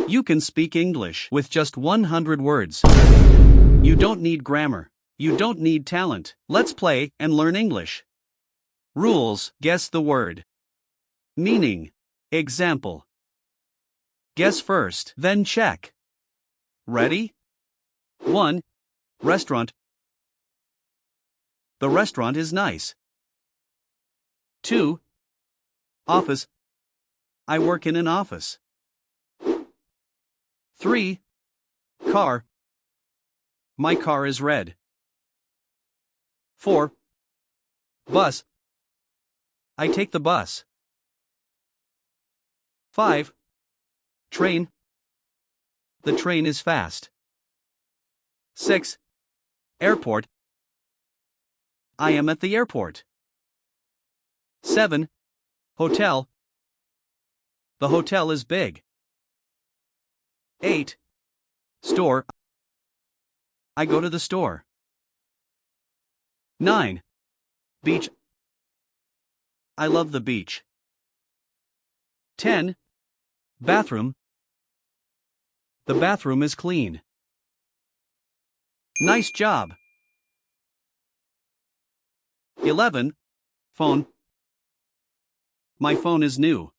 You can speak English with just 100 words. You don't need grammar. You don't need talent. Let's play and learn English. Rules: guess the word. Meaning. Example. Guess first, then check. Ready? 1. Restaurant. The restaurant is nice. 2. Office. I work in an office. 3. Car. My car is red. 4. Bus. I take the bus. 5. Train. The train is fast. 6. Airport. I am at the airport. 7. Hotel. The hotel is big. 8. Store. I go to the store. 9. Beach. I love the beach. 10. Bathroom. The bathroom is clean. Nice job. 11. Phone. My phone is new.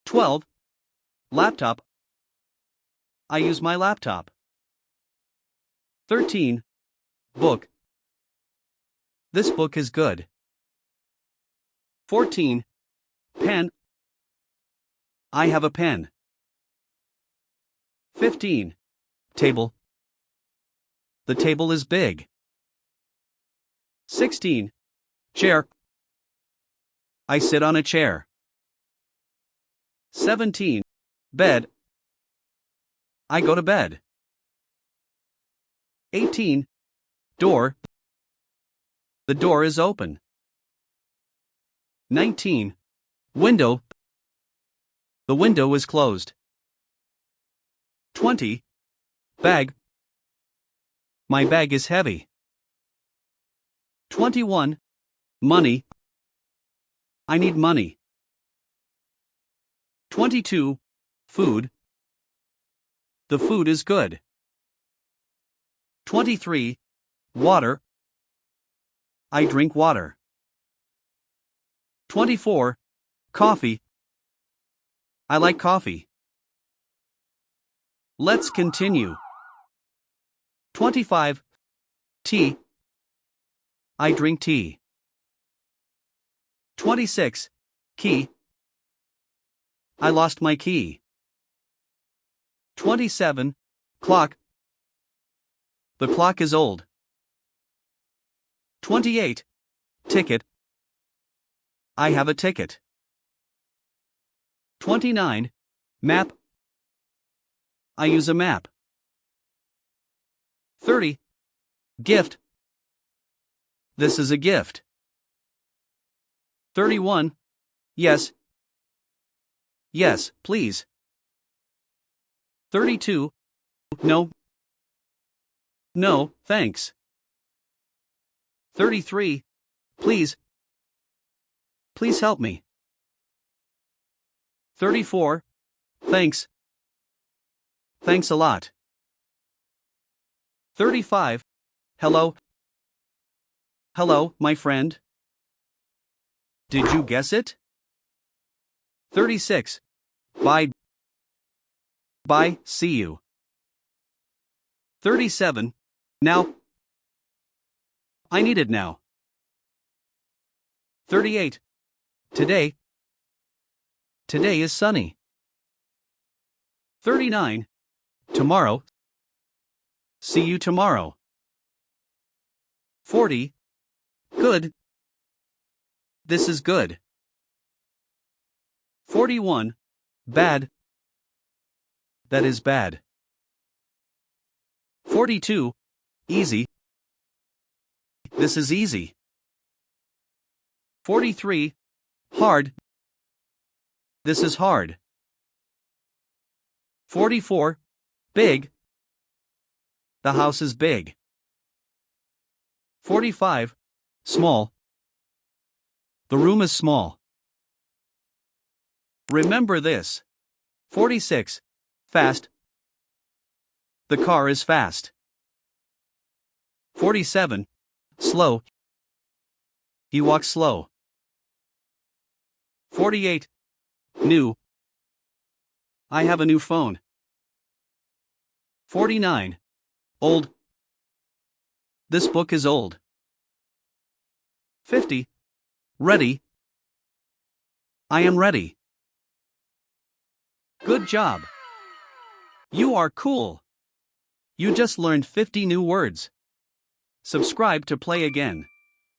12. Laptop. I use my laptop. 13. Book. This book is good. 14. Pen. I have a pen. 15. Table. The table is big. 16. Chair. I sit on a chair. 17. Bed. I go to bed. 18. Door. The door is open. 19. Window. The window is closed. 20. Bag. My bag is heavy. 21. Money. I need money. 22. Food. The food is good. 23. Water. I drink water. 24. Coffee. I like coffee. Let's continue. 25. Tea. I drink tea. 26. Key. I lost my key. 27. Clock. The clock is old. 28. Ticket. I have a ticket. 29. Map. I use a map. 30. Gift. This is a gift. 31. Yes. Yes, please. 32. No. No, thanks. 33. Please. Please help me. 34. Thanks. Thanks a lot. 35. Hello. Hello, my friend. Did you guess it? 36. Bye. Bye, see you. 37. Now. I need it now. 38. Today. Today is sunny. 39. Tomorrow. See you tomorrow. 40. Good. This is good. 41. Bad. That is bad. 42. Easy. This is easy. 43. Hard. This is hard. 44. Big. The house is big. 45. Small. The room is small. Remember this. 46. Fast. The car is fast. 47. Slow. He walks slow. 48. New. I have a new phone. 49. Old. This book is old. 50. Ready. I am ready. Good job. You are cool. You just learned 50 new words. Subscribe to play again.